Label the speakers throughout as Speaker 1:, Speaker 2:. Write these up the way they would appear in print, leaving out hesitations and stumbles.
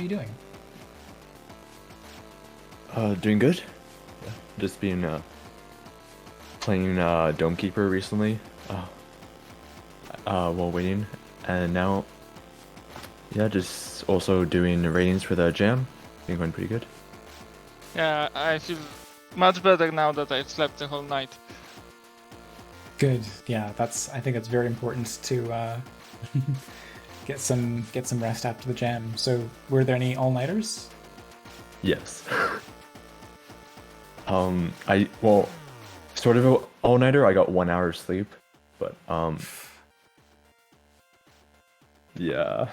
Speaker 1: you doing?
Speaker 2: Doing good. Yeah. Just been playing Dome Keeper recently, uh, while waiting, and now, yeah, just also doing ratings for the jam. Been going pretty good.
Speaker 3: Yeah, I feel much better now that I've slept the whole night.
Speaker 1: Good. Yeah, I think it's very important to get some rest after the jam. So, were there any all-nighters?
Speaker 2: Yes. Well, sort of a all-nighter. I got 1 hour sleep, but yeah,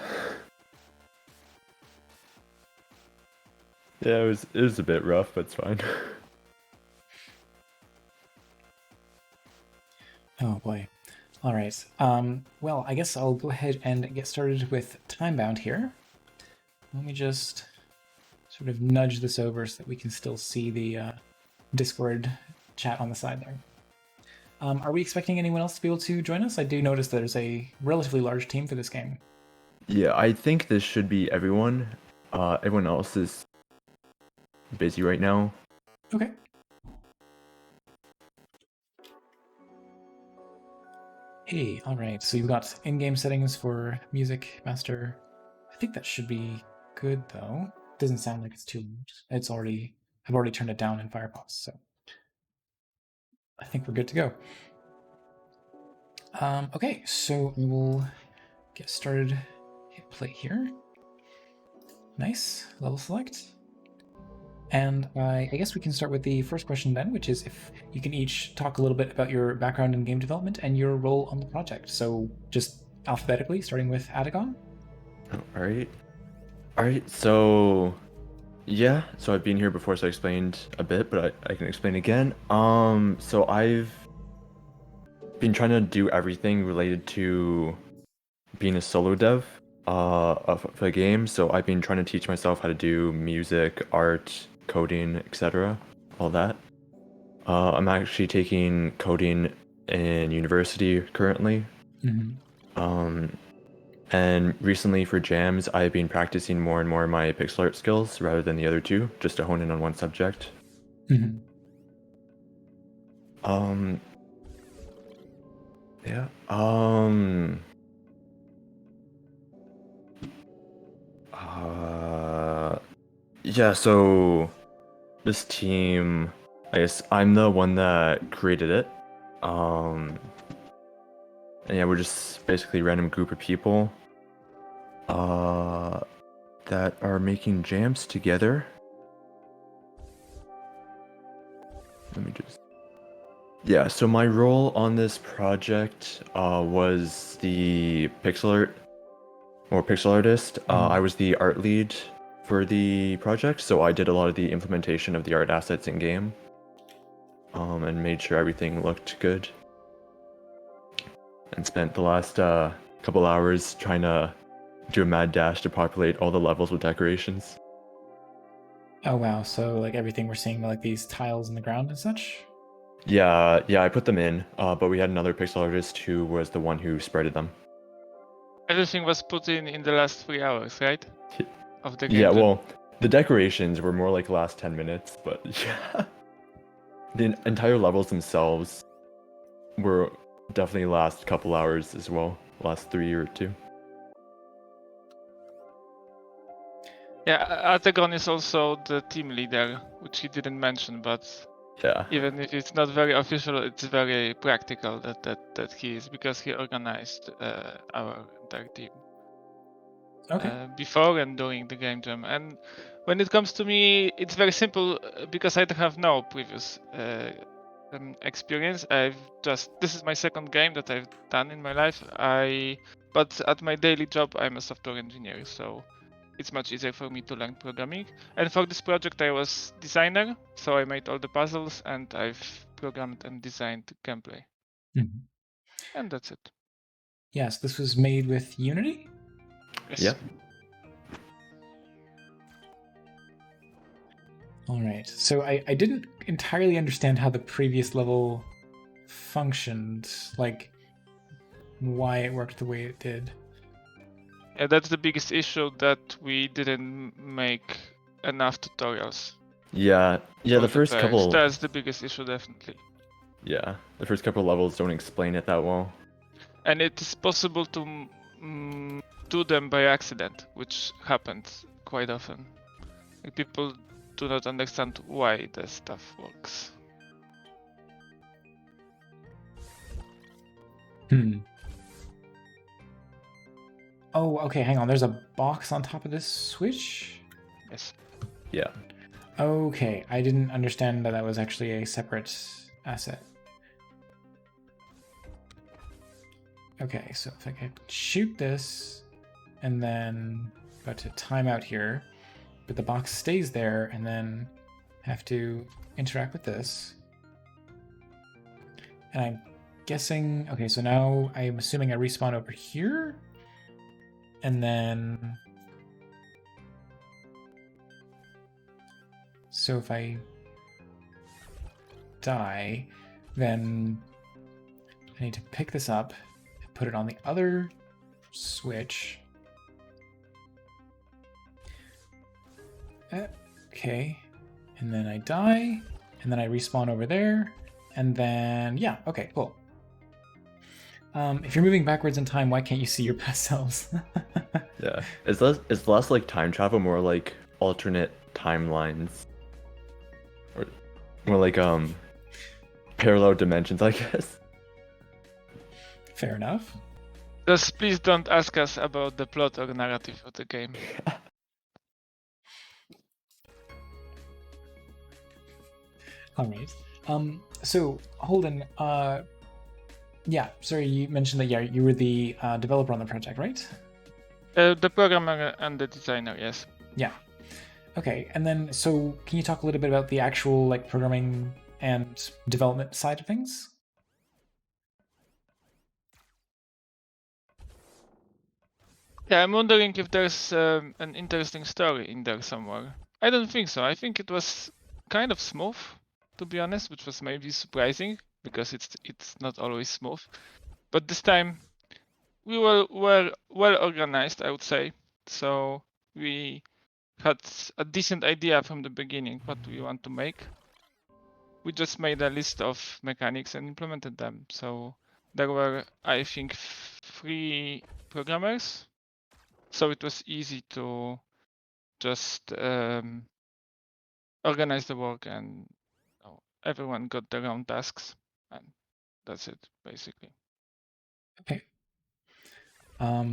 Speaker 2: yeah, it was a bit rough, but it's fine.
Speaker 1: Oh boy. All right. Well, I guess I'll go ahead and get started with Timebound here. Let me just sort of nudge this over so that we can still see the Discord chat on the side there. Are we expecting anyone else to be able to join us? I do notice there's a relatively large team for this game.
Speaker 2: Yeah, I think this should be everyone. Everyone else is busy right now.
Speaker 1: Okay. Hey, all right. So you've got in-game settings for music master. I think that should be good though. Doesn't sound like it's too loud. I've already turned it down in Firefox, so I think we're good to go. Okay, so we will get started. Hit play here. Nice. Level select. And I guess we can start with the first question then, which is if you can each talk a little bit about your background in game development and your role on the project. So just alphabetically, starting with Adagon.
Speaker 2: All right. All right. So, yeah. So I've been here before, so I explained a bit, but I can explain again. So I've been trying to do everything related to being a solo dev of a game. So I've been trying to teach myself how to do music, art, coding, etc. All that. I'm actually taking coding in university currently. Um, and recently for jams, I've been practicing more and more my pixel art skills rather than the other two, just to hone in on one subject.
Speaker 1: Mm-hmm.
Speaker 2: Um, yeah. Uh, yeah, so this team, I guess I'm the one that created it. Um, and yeah, we're just basically a random group of people that are making jams together. Let me just... Yeah, so my role on this project was the pixel artist. I was the art lead for the project, so I did a lot of the implementation of the art assets in game, and made sure everything looked good. And spent the last couple hours trying to do a mad dash to populate all the levels with decorations.
Speaker 1: Oh wow, so like everything we're seeing, like these tiles in the ground and such?
Speaker 2: Yeah, I put them in, but we had another pixel artist who was the one who spreaded them.
Speaker 3: Everything was put in the last 3 hours, right? Of the game.
Speaker 2: Yeah, well, the decorations were more like last 10 minutes, but yeah. The entire levels themselves were definitely last couple hours as well, last 3 or 2.
Speaker 3: Yeah, Artagon is also the team leader, which he didn't mention, but
Speaker 2: Yeah.
Speaker 3: even if it's not very official, it's very practical that he is, because he organized our entire team.
Speaker 1: Okay.
Speaker 3: Before and during the game jam. And when it comes to me, it's very simple because I have no previous experience. This is my second game that I've done in my life. But at my daily job, I'm a software engineer, so it's much easier for me to learn programming. And for this project, I was designer, so I made all the puzzles and I've programmed and designed gameplay.
Speaker 1: Mm-hmm.
Speaker 3: And that's it.
Speaker 1: Yes, this was made with Unity?
Speaker 3: Yes.
Speaker 2: Yep.
Speaker 1: All right. So I didn't entirely understand how the previous level functioned, like why it worked the way it did.
Speaker 3: Yeah, that's the biggest issue, that we didn't make enough tutorials
Speaker 2: Yeah,
Speaker 3: for
Speaker 2: the
Speaker 3: the
Speaker 2: first
Speaker 3: players.
Speaker 2: couple,
Speaker 3: That's the biggest issue, definitely.
Speaker 2: the first couple levels don't explain it that well.
Speaker 3: And it is possible to do them by accident, which happens quite often. Like, people do not understand why the stuff works.
Speaker 1: Oh, okay, hang on. There's a box on top of this switch?
Speaker 3: Yes.
Speaker 2: Yeah.
Speaker 1: Okay, I didn't understand that that was actually a separate asset. Okay, so if I could shoot this and then go to timeout here, but the box stays there and then have to interact with this. And I'm guessing, okay, so now I'm assuming I respawn over here. And then, so if I die, then I need to pick this up and put it on the other switch. Okay, and then I die, and then I respawn over there, and then, yeah, okay, cool. If you're moving backwards in time, why can't you see your past selves?
Speaker 2: Yeah. It's less like time travel, more like alternate timelines. Or more like parallel dimensions, I guess.
Speaker 1: Fair enough.
Speaker 3: Just please don't ask us about the plot or narrative of the game.
Speaker 1: All right. So Holden, yeah, sorry, you mentioned that you were the developer on the project, right?
Speaker 3: The programmer and the designer, yes.
Speaker 1: Yeah. Okay, and then so can you talk a little bit about the actual like programming and development side of things?
Speaker 3: Yeah, I'm wondering if there's an interesting story in there somewhere. I don't think so. I think it was kind of smooth, to be honest, which was maybe surprising because it's not always smooth. But this time we were well organized, I would say. So we had a decent idea from the beginning what we want to make. We just made a list of mechanics and implemented them. So there were, I think, 3 programmers. So it was easy to just organize the work, and everyone got their own tasks, and that's it basically.
Speaker 1: Okay.
Speaker 3: A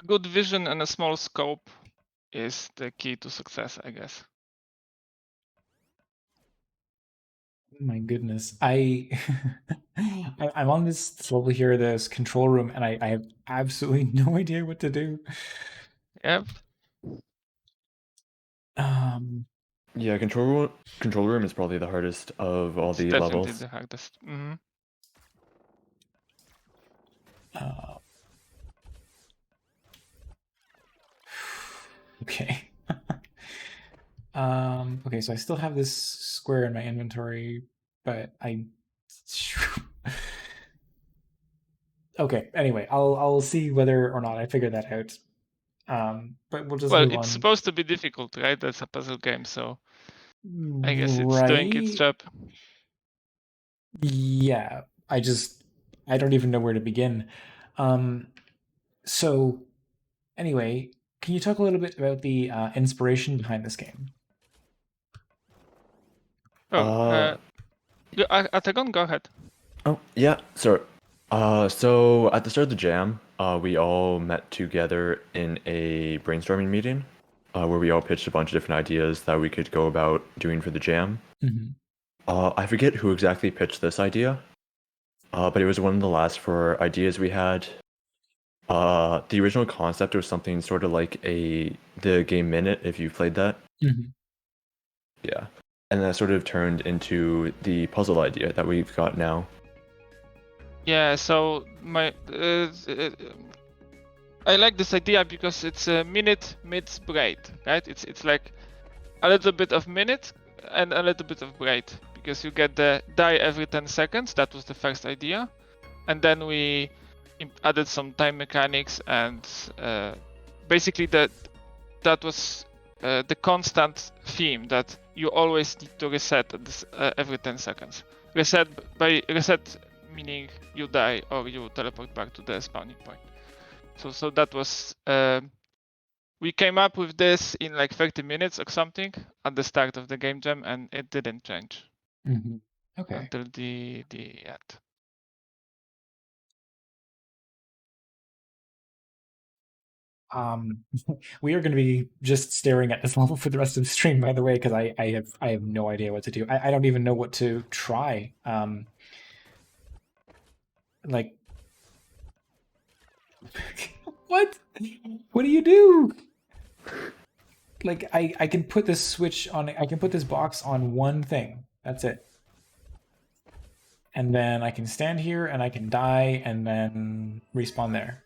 Speaker 3: good vision and a small scope is the key to success, I guess.
Speaker 1: My goodness, I'm on this level here, this control room, and I have absolutely no idea what to do.
Speaker 3: Yep.
Speaker 2: Yeah, control room is probably the hardest of all
Speaker 3: It's
Speaker 2: the
Speaker 3: definitely
Speaker 2: levels.
Speaker 3: the hardest.
Speaker 1: Okay. Okay, so I still have this square in my inventory, but I. Okay. Anyway, I'll see whether or not I figure that out. But we'll just
Speaker 3: Well,
Speaker 1: move
Speaker 3: it's
Speaker 1: on.
Speaker 3: supposed to be difficult, right? That's a puzzle game, so I guess it's doing its
Speaker 1: Right.
Speaker 3: job.
Speaker 1: Yeah. I don't even know where to begin. So anyway, can you talk a little bit about the inspiration behind this game?
Speaker 3: Oh, Atagon, go ahead.
Speaker 2: Oh, yeah. So at the start of the jam, we all met together in a brainstorming meeting, where we all pitched a bunch of different ideas that we could go about doing for the jam. I forget who exactly pitched this idea, but it was one of the last 4 ideas we had. The original concept was something sort of like the game Minute, if you played that. Yeah. And that sort of turned into the puzzle idea that we've got now.
Speaker 3: Yeah, so I like this idea because it's a minute meets braid, right? It's like a little bit of minute and a little bit of braid, because you get the die every 10 seconds. That was the first idea, and then we added some time mechanics, and basically that was the constant theme that you always need to reset at this, every 10 seconds. Reset meaning you die or you teleport back to the spawning point. So that was we came up with this in like 30 minutes or something at the start of the game jam, and it didn't change
Speaker 1: Okay.
Speaker 3: until the end.
Speaker 1: We are going to be just staring at this level for the rest of the stream, by the way, because I have no idea what to do. I don't even know what to try. Like, what? What do you do? Like, I can put this switch on. I can put this box on one thing. That's it. And then I can stand here and I can die and then respawn there.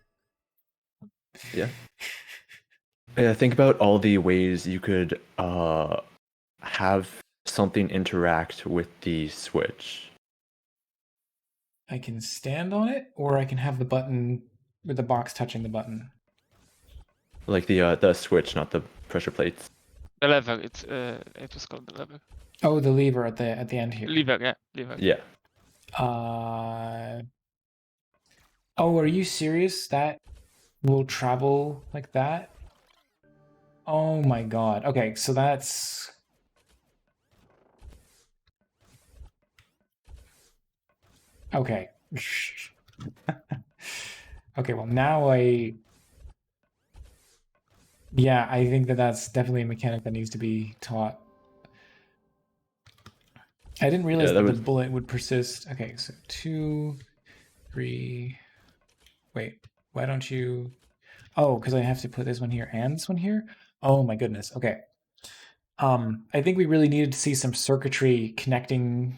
Speaker 2: Yeah. Yeah, think about all the ways you could have something interact with the Switch.
Speaker 1: I can stand on it, or I can have the button with the box touching the button.
Speaker 2: Like the Switch, not the pressure plates.
Speaker 3: The lever, it was called the lever.
Speaker 1: Oh, the lever at the end here.
Speaker 3: Lever, yeah, lever.
Speaker 2: Yeah.
Speaker 1: Oh, are you serious? That will travel like that? Oh my god. Okay, so that's... Okay. Okay, well now Yeah, I think that's definitely a mechanic that needs to be taught. I didn't realize that the bullet would persist. Okay, so 2, 3... Wait, why don't you... Oh, because I have to put this one here and this one here? Oh my goodness, okay. I think we really needed to see some circuitry connecting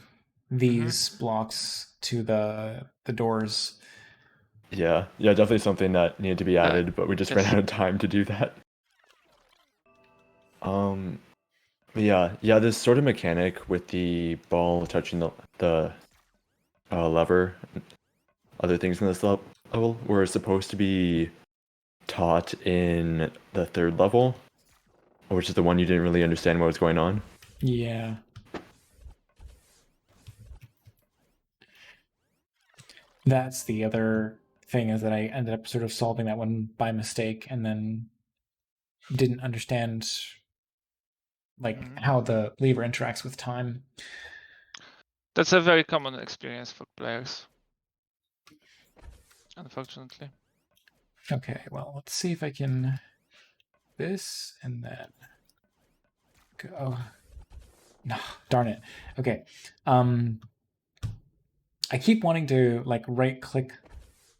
Speaker 1: these blocks to the doors.
Speaker 2: Yeah, definitely something that needed to be added, but we just ran out of time to do that. But yeah, this sort of mechanic with the ball touching the lever, other things in this level were supposed to be taught in the third level, which is the one you didn't really understand what was going on.
Speaker 1: Yeah. That's the other thing, is that I ended up sort of solving that one by mistake and then didn't understand like how the lever interacts with time.
Speaker 3: That's a very common experience for players, unfortunately.
Speaker 1: Okay, well, let's see if I can... This, and then... Go... No, darn it. Okay. I keep wanting to, like, right-click...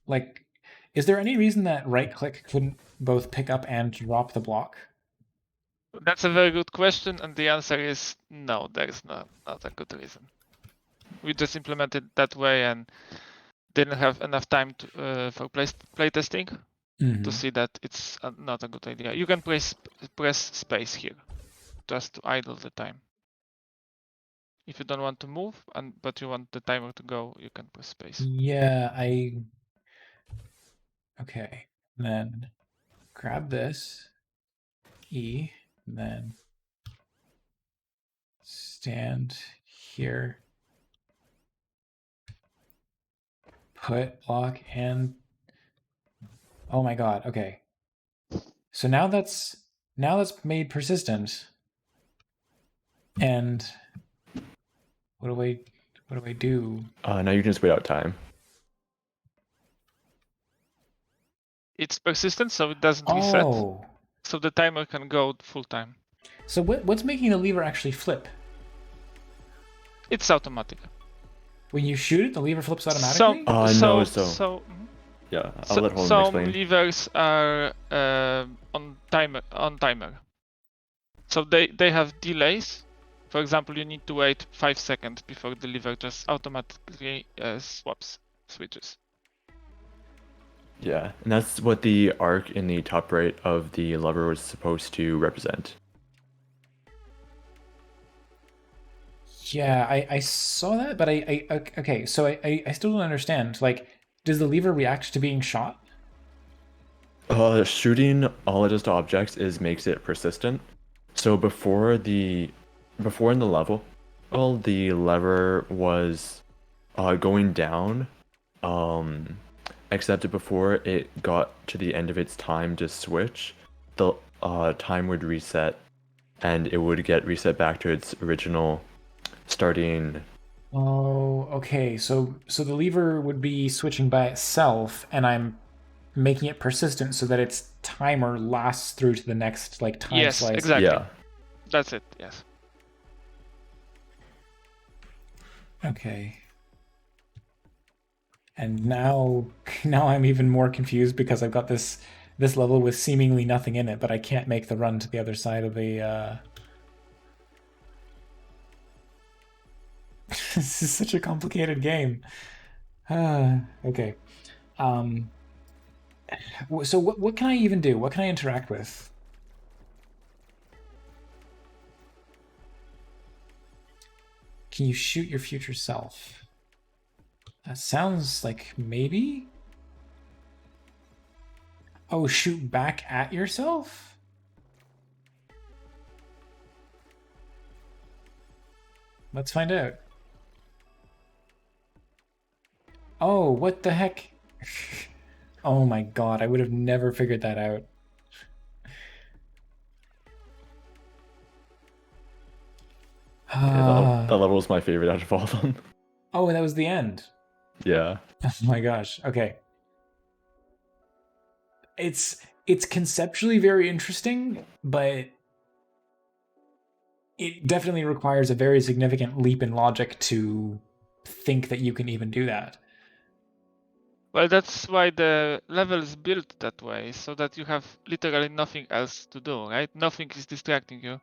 Speaker 1: Like, is there any reason that right-click couldn't both pick up and drop the block?
Speaker 3: That's a very good question, and the answer is no, there is not a good reason. We just implemented that way and didn't have enough time to, for playtesting to see that it's not a good idea. You can press space here, just to idle the time. If you don't want to move, but you want the timer to go, you can press space.
Speaker 1: Yeah, Okay, and then grab this, E, and then stand here, put block, and oh my god, okay. So now that's made persistent. And what do I do?
Speaker 2: Now you can just wait out time.
Speaker 3: It's persistent, so it doesn't reset. So the timer can go full time.
Speaker 1: So what's making the lever actually flip?
Speaker 3: It's automatic.
Speaker 1: When you shoot it, the lever flips automatically?
Speaker 2: Yeah, I'll let Holden explain.
Speaker 3: Some levers are on timer. So they have delays. For example, you need to wait 5 seconds before the lever just automatically switches.
Speaker 2: Yeah, and that's what the arc in the top right of the lever was supposed to represent.
Speaker 1: Yeah, I saw that, but okay, so I still don't understand. Like, does the lever react to being shot?
Speaker 2: Shooting all it does to objects is makes it persistent. So before in the level, well, the lever was going down, um, except before it got to the end of its time to switch, the time would reset and it would get reset back to its original starting.
Speaker 1: Oh, okay. So the lever would be switching by itself, and I'm making it persistent so that its timer lasts through to the next like time
Speaker 3: Yes,
Speaker 1: slice.
Speaker 3: exactly.
Speaker 2: Yeah.
Speaker 3: That's it. Yes.
Speaker 1: Okay. And now now I'm even more confused because I've got this level with seemingly nothing in it, but I can't make the run to the other side of the This is such a complicated game. Okay. Um so what can I even do? What can I interact with? Can you shoot your future self? That sounds like maybe? Oh, shoot back at yourself? Let's find out. Oh, what the heck? Oh my god, I would have never figured that out.
Speaker 2: Yeah, that level was my favorite out of all of them.
Speaker 1: Oh, and that was the end.
Speaker 2: Yeah.
Speaker 1: Oh my gosh. Okay. It's conceptually very interesting, but it definitely requires a very significant leap in logic to think that you can even do that.
Speaker 3: Well, that's why the level is built that way, so that you have literally nothing else to do, right? Nothing is distracting you.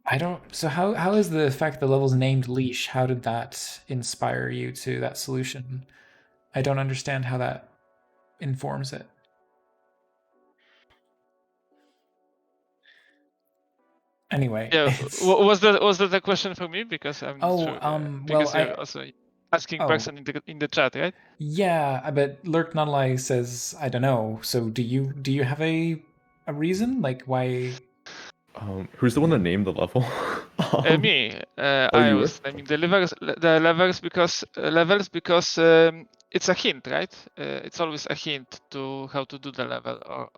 Speaker 1: I don't. So how is the fact the level's named leash? How did that inspire you to that solution? I don't understand how that informs it. Anyway,
Speaker 3: Yeah,
Speaker 1: it's
Speaker 3: was that a question for me? Because I'm not sure.
Speaker 1: well,
Speaker 3: Because you're also asking
Speaker 1: oh
Speaker 3: person in the chat, right?
Speaker 1: yeah, but Lurk Nunlai says I don't know. So do you have a reason like why?
Speaker 2: Who's the one that named the level?
Speaker 3: Me,
Speaker 2: Oh,
Speaker 3: I
Speaker 2: you were?
Speaker 3: was naming the levels because it's a hint, right? It's always a hint to how to do the level, or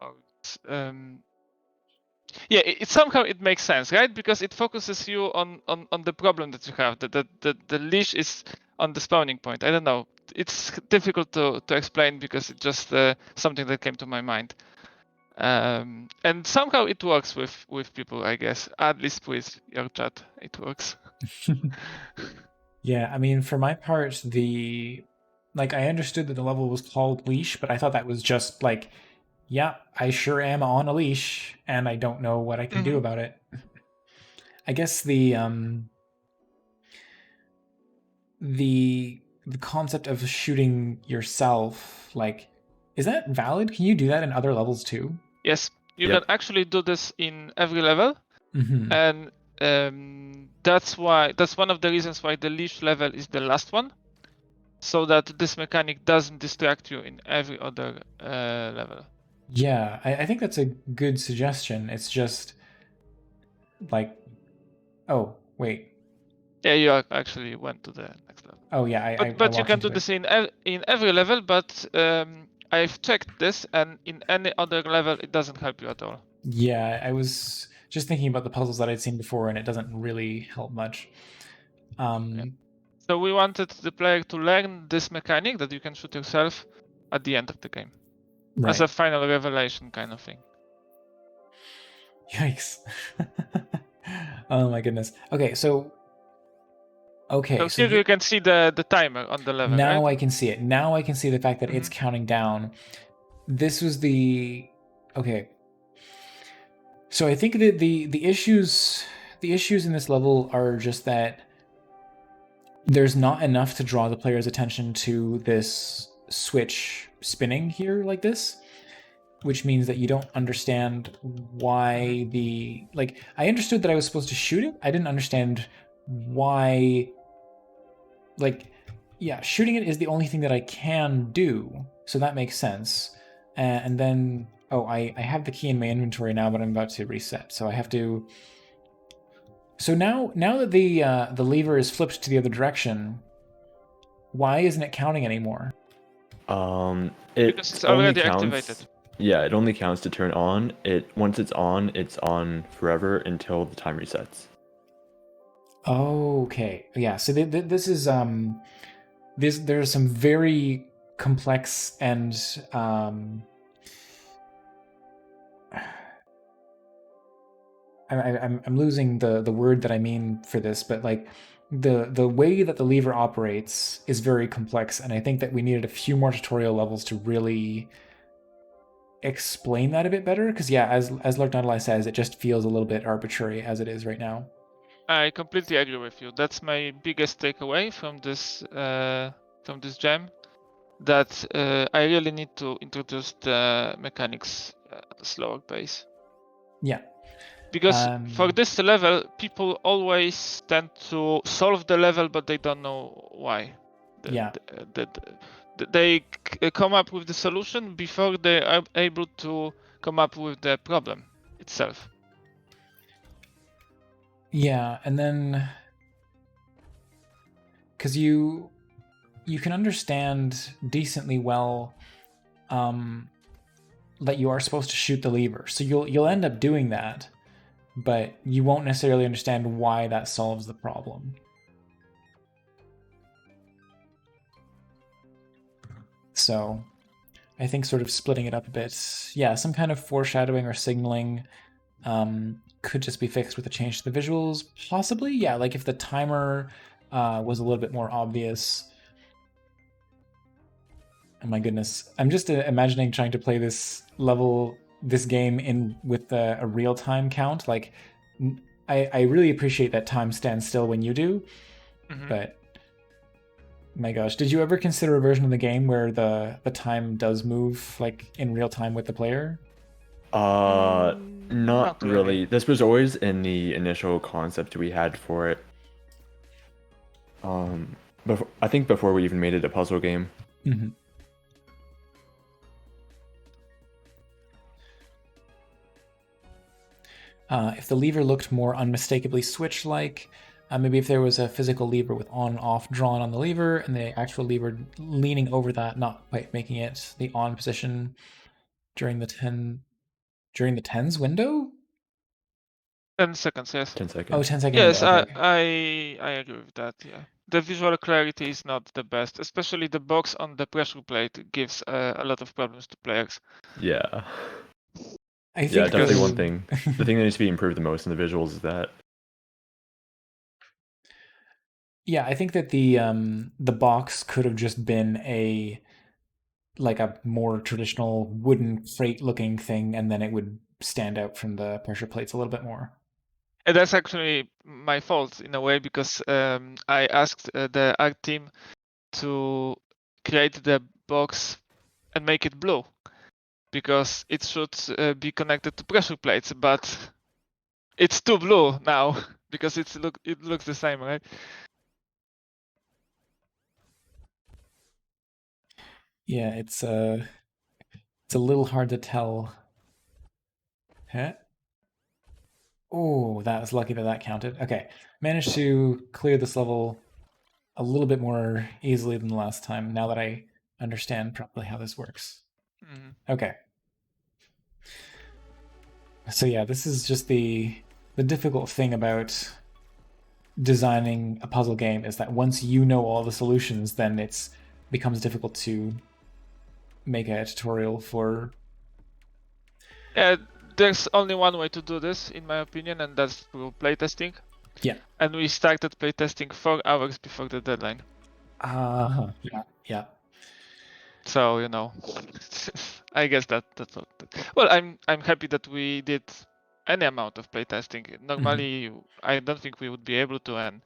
Speaker 3: yeah, somehow it makes sense, right? Because it focuses you on the problem that you have. The leash is on the spawning point. I don't know. It's difficult to explain because it's just something that came to my mind. And somehow it works with people, I guess. At least with your chat, it works.
Speaker 1: Yeah, I mean, for my part, I understood that the level was called leash, but I thought that was just like, yeah, I sure am on a leash, and I don't know what I can do
Speaker 3: Mm-hmm.
Speaker 1: about it. I guess the concept of shooting yourself, like, is that valid? Can you do that in other levels too?
Speaker 3: Yes, you
Speaker 2: Yep.
Speaker 3: can actually do this in every level,
Speaker 1: Mm-hmm.
Speaker 3: and that's one of the reasons why the leash level is the last one, so that this mechanic doesn't distract you in every other level.
Speaker 1: Yeah, I think that's a good suggestion. It's just like, oh, wait.
Speaker 3: Yeah, you actually went to the next level.
Speaker 1: Oh yeah, I
Speaker 3: But you
Speaker 1: walked
Speaker 3: can do
Speaker 1: into it.
Speaker 3: this in every level. But I've checked this, and in any other level, it doesn't help you at all.
Speaker 1: Yeah, I was just thinking about the puzzles that I'd seen before, and it doesn't really help much.
Speaker 3: Yeah. So we wanted the player to learn this mechanic that you can shoot yourself at the end of the game, as
Speaker 1: Right.
Speaker 3: a final revelation kind of thing.
Speaker 1: Yikes. Oh my goodness. Okay, so
Speaker 3: So here
Speaker 1: you
Speaker 3: you can see the timer on the level, right?
Speaker 1: now I can see it. Now I can see the fact that it's
Speaker 3: Mhm.
Speaker 1: counting down. This was the okay. So I think that the issues in this level are just that there's not enough to draw the player's attention to this switch spinning here like this, which means that you don't understand why I understood that I was supposed to shoot it. I didn't understand why, like, yeah, shooting it is the only thing that I can do, so that makes sense. And then, oh, I have the key in my inventory now, but I'm about to reset, so I have to. So now that the lever is flipped to the other direction, why isn't it counting anymore?
Speaker 2: It
Speaker 3: Because it's
Speaker 2: only
Speaker 3: already activated.
Speaker 2: counts. Yeah, it only counts to turn on. Once it's on forever until the time resets.
Speaker 1: Okay, yeah. So this is there's some very complex and I'm losing the word that I mean for this, but like the way that the lever operates is very complex, and I think that we needed a few more tutorial levels to really explain that a bit better. Because yeah, as Lark Nautilus says, it just feels a little bit arbitrary as it is right now.
Speaker 3: I completely agree with you. That's my biggest takeaway from this gem. That I really need to introduce the mechanics at a slower pace.
Speaker 1: Yeah.
Speaker 3: Because for this level, people always tend to solve the level, but they don't know why.
Speaker 1: Yeah.
Speaker 3: They come up with the solution before they are able to come up with the problem itself.
Speaker 1: Yeah, and then because you can understand decently well that you are supposed to shoot the lever, so you'll end up doing that, but you won't necessarily understand why that solves the problem. So I think sort of splitting it up a bit, yeah, some kind of foreshadowing or signaling could just be fixed with a change to the visuals, possibly. Yeah, like if the timer was a little bit more obvious. Oh my goodness, I'm just imagining trying to play this game in with a real time count. Like, I really appreciate that time stands still when you do, but my gosh, did you ever consider a version of the game where the time does move like in real time with the player?
Speaker 2: Not really. This was always in the initial concept we had for it. I think before we even made it a puzzle game.
Speaker 1: Mm-hmm. If the lever looked more unmistakably switch-like, maybe if there was a physical lever with on and off drawn on the lever, and the actual lever leaning over that, not quite making it the on position during the tens window.
Speaker 3: 10 seconds, yes.
Speaker 2: 10 seconds.
Speaker 1: Oh, 10-second
Speaker 3: yes,
Speaker 1: window. Okay.
Speaker 3: I agree with that. Yeah, the visual clarity is not the best, especially the box on the pressure plate gives a lot of problems to players.
Speaker 2: Yeah.
Speaker 1: I think
Speaker 2: yeah, definitely one thing. The thing that needs to be improved the most in the visuals is that.
Speaker 1: Yeah, I think that the box could have just been like a more traditional wooden freight looking thing, and then it would stand out from the pressure plates a little bit more.
Speaker 3: And that's actually my fault in a way, because I asked the art team to create the box and make it blue, because it should be connected to pressure plates, but it's too blue now because it looks the same, right?
Speaker 1: Yeah, it's a little hard to tell. Huh? Oh, that was lucky that counted. Okay, managed to clear this level a little bit more easily than the last time, now that I understand properly how this works. Okay. So yeah, this is just the difficult thing about designing a puzzle game, is that once you know all the solutions, then it becomes difficult to make a tutorial for.
Speaker 3: There's only one way to do this, in my opinion, and that's through playtesting.
Speaker 1: Yeah.
Speaker 3: And we started playtesting 4 hours before the deadline.
Speaker 1: Yeah.
Speaker 3: So I guess that's what. Well, I'm happy that we did any amount of playtesting. Normally, I don't think we would be able to, and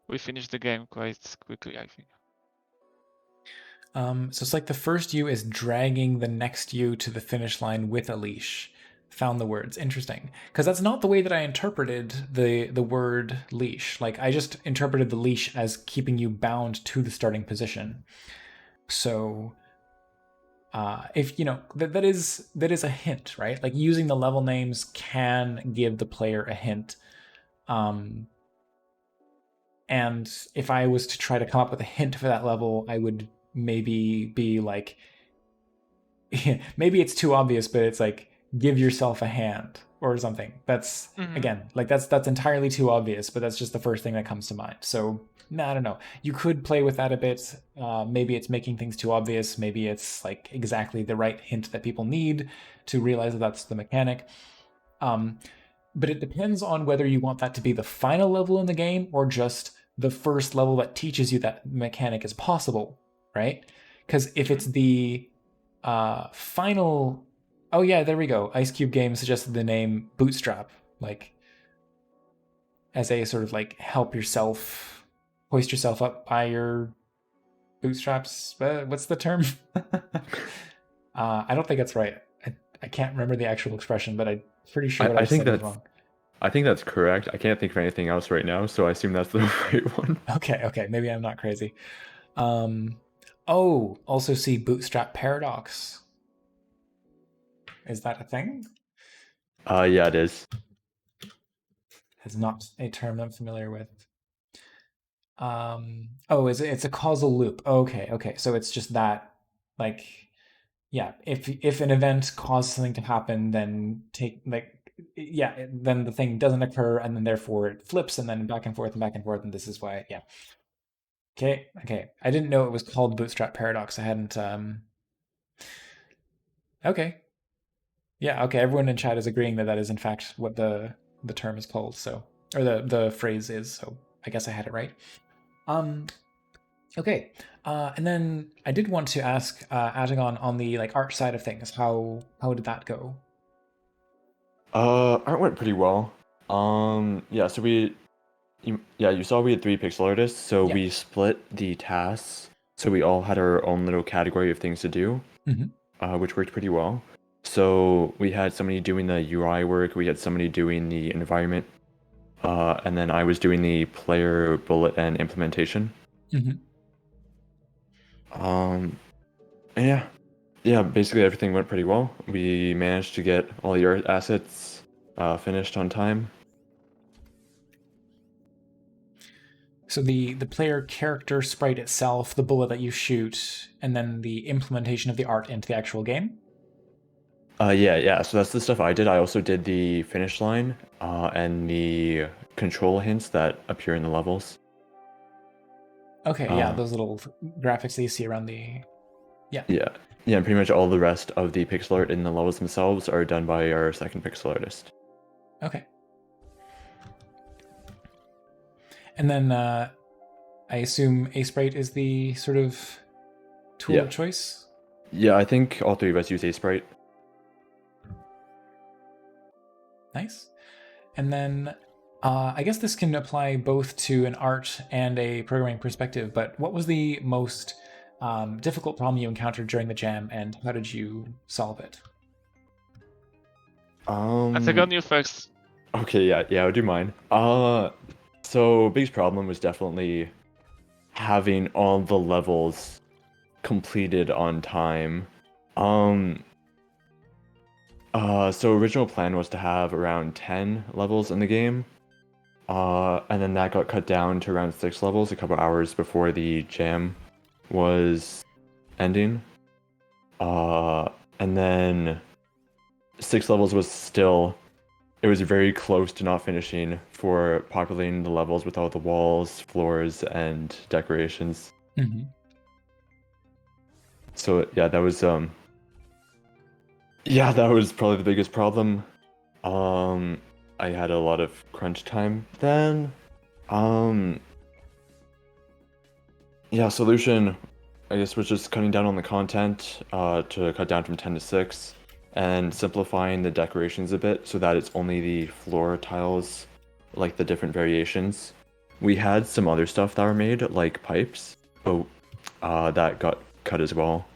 Speaker 3: we finished the game quite quickly, I think.
Speaker 1: So it's like the first U is dragging the next U to the finish line with a leash. Found the words. Interesting. Because that's not the way that I interpreted the word leash. Like, I just interpreted the leash as keeping you bound to the starting position. So, if you know that is a hint, right? Like using the level names can give the player a hint. And if I was to try to come up with a hint for that level, I would maybe be like, maybe it's too obvious, but it's like, give yourself a hand or something. That's again, like that's entirely too obvious, but that's just the first thing that comes to mind. So I don't know. You could play with that a bit. Maybe it's making things too obvious. Maybe it's like exactly the right hint that people need to realize that that's the mechanic. But it depends on whether you want that to be the final level in the game or just the first level that teaches you that mechanic is possible, right? Because if it's the final, oh yeah, there we go. Ice Cube Games suggested the name Bootstrap, like as a sort of like help yourself, hoist yourself up by your bootstraps. What's the term? I don't think that's right. I can't remember the actual expression, but I'm pretty sure what I
Speaker 2: think
Speaker 1: said was
Speaker 2: that's
Speaker 1: wrong.
Speaker 2: I think that's correct. I can't think of anything else right now, so I assume that's the right one.
Speaker 1: Okay, maybe I'm not crazy. Oh, also see Bootstrap Paradox. Is that a thing?
Speaker 2: Yeah, it is.
Speaker 1: It's not a term I'm familiar with. Oh, it's a causal loop. Okay. So it's just that, like, yeah, if an event caused something to happen, then then the thing doesn't occur, and then therefore it flips, and then back and forth and back and forth, and this is why, yeah. Okay. I didn't know it was called Bootstrap Paradox. I hadn't. Okay. Yeah. Okay. Everyone in chat is agreeing that that is in fact what the term is called. So, or the phrase is. So I guess I had it right. Okay. And then I did want to ask, adding on the like art side of things, how did that go?
Speaker 2: Art went pretty well. Yeah, so you saw we had 3 pixel artists, so
Speaker 1: Yeah.
Speaker 2: we split the tasks, so we all had our own little category of things to do, which worked pretty well. So we had somebody doing the UI work, we had somebody doing the environment, and then I was doing the player bullet and implementation. And yeah, basically everything went pretty well. We managed to get all the art assets finished on time.
Speaker 1: So the player character sprite itself, the bullet that you shoot, and then the implementation of the art into the actual game.
Speaker 2: Yeah. So that's the stuff I did. I also did the finish line and the control hints that appear in the levels.
Speaker 1: Okay, yeah, those little graphics that you see around the. Yeah.
Speaker 2: Yeah, and pretty much all the rest of the pixel art in the levels themselves are done by our second pixel artist.
Speaker 1: Okay. And then I assume Sprite is the sort of tool of choice?
Speaker 2: Yeah, I think all 3 of us use Sprite.
Speaker 1: Nice. And then I guess this can apply both to an art and a programming perspective, but what was the most difficult problem you encountered during the jam, and how did you solve it?
Speaker 3: I think on you first.
Speaker 2: Okay, yeah, I'll do mine. So biggest problem was definitely having all the levels completed on time. So original plan was to have around 10 levels in the game. And then that got cut down to around 6 levels a couple hours before the jam was ending. And then 6 levels was still, it was very close to not finishing for populating the levels with all the walls, floors, and decorations. So yeah, that was probably the biggest problem. I had a lot of crunch time then. Yeah, solution, I guess, was just cutting down on the content to cut down from 10 to 6 and simplifying the decorations a bit so that it's only the floor tiles, like the different variations. We had some other stuff that were made, like pipes, but that got cut as well.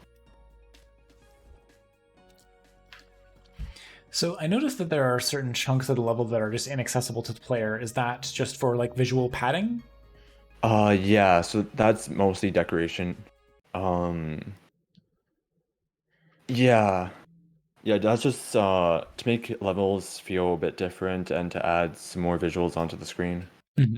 Speaker 1: So I noticed that there are certain chunks of the level that are just inaccessible to the player. Is that just for like visual padding?
Speaker 2: Yeah, so that's mostly decoration. Um, yeah, yeah, that's just to make levels feel a bit different and to add some more visuals onto the screen.
Speaker 1: Hmm.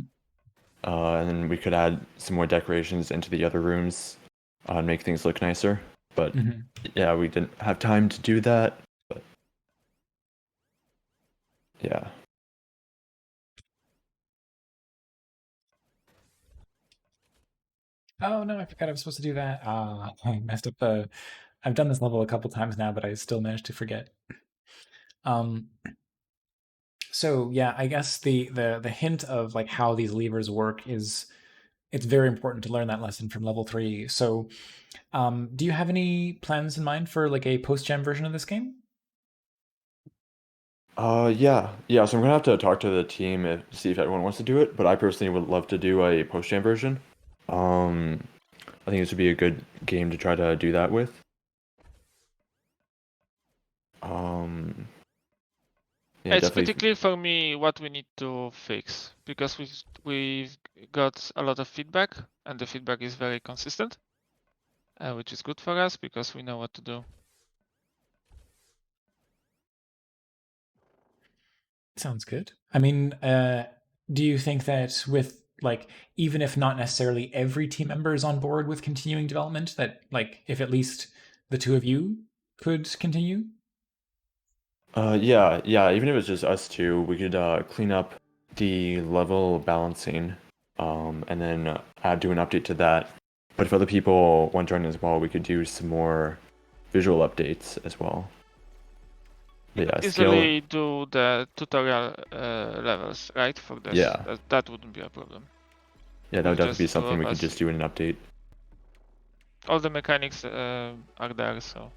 Speaker 2: And then we could add some more decorations into the other rooms, and make things look nicer. But
Speaker 1: Hmm.
Speaker 2: yeah, we didn't have time to do that. But yeah.
Speaker 1: Oh no, I forgot I was supposed to do that. Ah, I messed up the. I've done this level a couple times now, but I still managed to forget. Um, so yeah, I guess the hint of like how these levers work is it's very important to learn that lesson from level 3. So, do you have any plans in mind for like a post-gen version of this game?
Speaker 2: Yeah, yeah. So I'm gonna have to talk to the team if see if everyone wants to do it. But I personally would love to do a post-gen version. Um, I think this would be a good game to try to do that with. Um, yeah,
Speaker 3: It's
Speaker 2: definitely.
Speaker 3: pretty clear for me what we need to fix because we've got a lot of feedback and the feedback is very consistent, which is good for us because we know what to do.
Speaker 1: Sounds good. I mean, do you think that with like even if not necessarily every team member is on board with continuing development, that like if at least the two of you could continue?
Speaker 2: Yeah, yeah. Even if it's just us two, we could clean up the level balancing, and then add do an update to that. But if other people want to join as well, we could do some more visual updates as well.
Speaker 3: You
Speaker 2: But
Speaker 3: could
Speaker 2: yeah, scale.
Speaker 3: easily do the tutorial levels, right? For this,
Speaker 2: Yeah,
Speaker 3: that wouldn't be a problem.
Speaker 2: yeah. That would
Speaker 3: With
Speaker 2: definitely be
Speaker 3: just two
Speaker 2: something
Speaker 3: of
Speaker 2: we could
Speaker 3: us,
Speaker 2: just do in an update.
Speaker 3: all the mechanics are there, so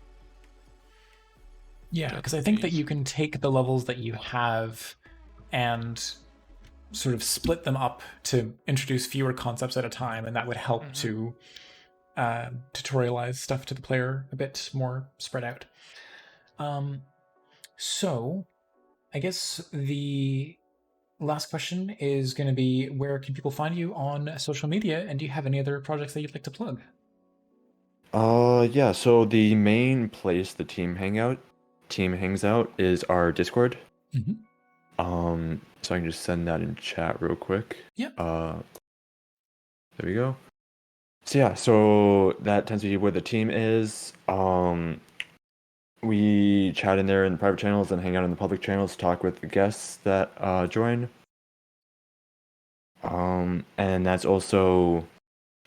Speaker 1: Yeah,
Speaker 3: that
Speaker 1: because I
Speaker 3: would be
Speaker 1: think that you
Speaker 3: easy.
Speaker 1: can take the levels that you have and sort of split them up to introduce fewer concepts at a time, and that would help
Speaker 3: Hmm.
Speaker 1: to tutorialize stuff to the player a bit more spread out. Um, so I guess the last question is going to be where can people find you on social media, and do you have any other projects that you'd like to plug?
Speaker 2: Yeah. So the main place the team hangs out is our Discord.
Speaker 1: Hmm.
Speaker 2: So I can just send that in chat real quick.
Speaker 1: Yeah.
Speaker 2: Uh, there we go. So yeah, so that tends to be where the team is. We chat in there in the private channels and hang out in the public channels, talk with the guests that join. And that's also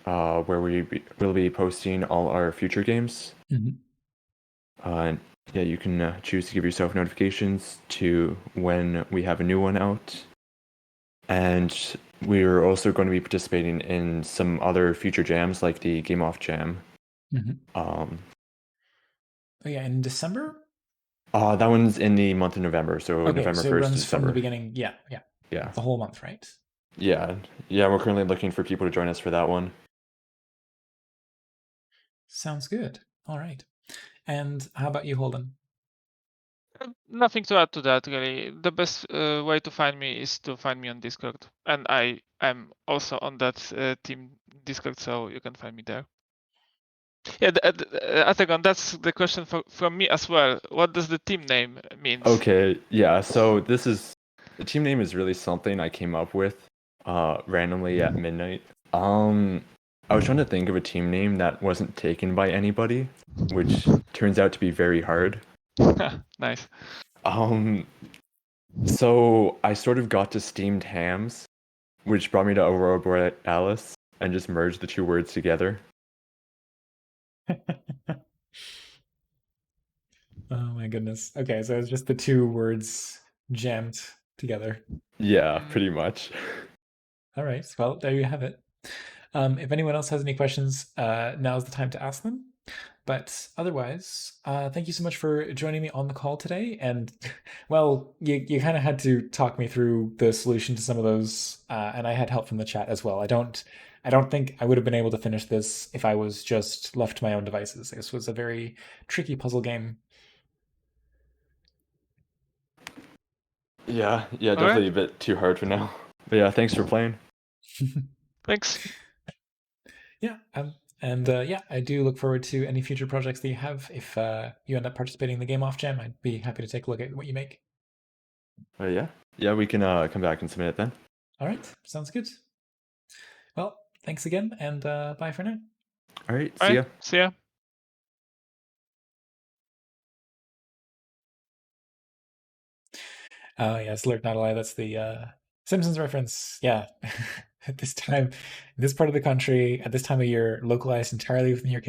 Speaker 2: where will be posting all our future games.
Speaker 1: Hmm.
Speaker 2: And yeah, you can choose to give yourself notifications to when we have a new one out. And we're also going to be participating in some other future jams, like the Game Off Jam.
Speaker 1: Hmm.
Speaker 2: Um,
Speaker 1: Oh yeah, in December.
Speaker 2: that one's in the month of November, so
Speaker 1: Okay,
Speaker 2: November
Speaker 1: so it
Speaker 2: 1st to
Speaker 1: runs from the
Speaker 2: December.
Speaker 1: beginning. Yeah, yeah,
Speaker 2: Yeah.
Speaker 1: the whole month, right?
Speaker 2: Yeah. Yeah, we're currently looking for people to join us for that one.
Speaker 1: Sounds good. All right. And how about you, Holden?
Speaker 3: Nothing to add to that, really. The best way to find me is to find me on Discord, and I'm also on that team Discord, so you can find me there. Yeah, Atagon, that's the question from me as well. What does the team name means?
Speaker 2: Okay, yeah, so the team name is really something I came up with randomly at midnight. Um I was trying to think of a team name that wasn't taken by anybody, which turns out to be very hard.
Speaker 3: Nice.
Speaker 2: Um so I sort of got to steamed hams, which brought me to Aurora Borealis and just merged the two words together.
Speaker 1: Oh my goodness. Okay, so it's just the two words jammed together.
Speaker 2: Yeah,
Speaker 3: Mm.
Speaker 2: pretty much.
Speaker 1: All right. Well, there you have it. If anyone else has any questions, now's the time to ask them. But otherwise, thank you so much for joining me on the call today. And well, you kind of had to talk me through the solution to some of those, and I had help from the chat as well. I don't think I would have been able to finish this if I was just left to my own devices. This was a very tricky puzzle game.
Speaker 2: Yeah,
Speaker 3: All right.
Speaker 2: definitely a bit too hard for now. But yeah, thanks for playing.
Speaker 3: Thanks.
Speaker 1: Yeah, and yeah, I do look forward to any future projects that you have. If you end up participating in the game off jam, I'd be happy to take a look at what you make.
Speaker 2: But yeah, we can come back and submit it then.
Speaker 1: All right, sounds good. Well, thanks again, and bye for now.
Speaker 2: All right,
Speaker 3: All
Speaker 2: see
Speaker 3: right.
Speaker 2: ya.
Speaker 3: See ya.
Speaker 1: Yes, Lurk, not a lie. That's the Simpsons reference. Yeah, at this time, in this part of the country, at this time of year, localized entirely within your